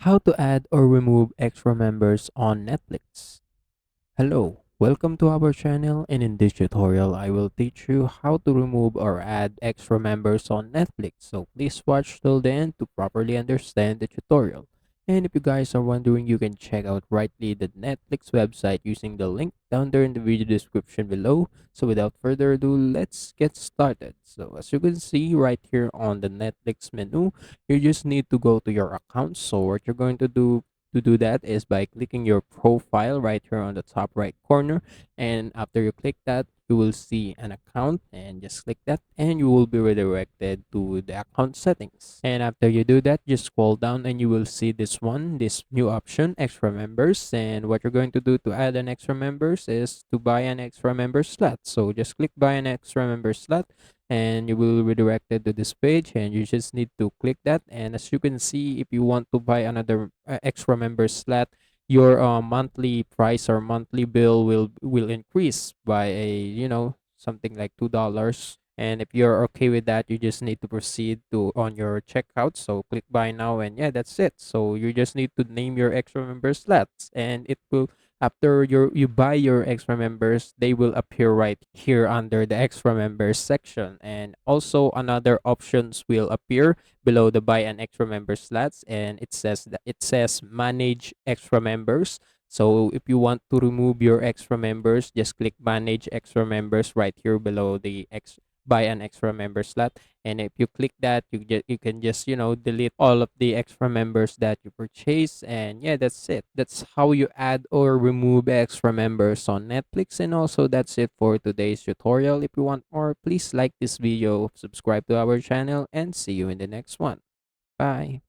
How to add or remove extra members on Netflix. Hello, welcome to our channel, and in this tutorial I will teach you how to remove or add extra members on Netflix. So please watch till the end to properly understand the tutorial. And if you guys are wondering, you can check out rightly the Netflix website using the link down there in the video description below. So without further ado, let's get started. So as you can see right here on the Netflix menu, you just need to go to your account. So what you're going to do that is by clicking your profile right here on the top right corner, and after you click that, you will see an account, and just click that and you will be redirected to the account settings. And after you do that, just scroll down and you will see this new option, extra members. And what you're going to do to add an extra members is to buy an extra member slot. So just click buy an extra member slot, and you will be redirected to this page, and you just need to click that. And as you can see, if you want to buy another extra member slot, your monthly price or monthly bill will increase by something like $2. And if you're okay with that, you just need to proceed to on your checkout. So click buy now, and yeah, that's it. So you just need to name your extra member slots, and it will, after you buy your extra members, they will appear right here under the extra members section. And also another options will appear below the buy an extra member slots, and it says manage extra members. So if you want to remove your extra members, just click manage extra members right here below the buy an extra member slot. And if you click that, you can just delete all of the extra members that you purchase. And yeah, that's it. That's how you add or remove extra members on Netflix. And also, that's it for today's tutorial. If you want more, please like this video, subscribe to our channel, and see you in the next one. Bye.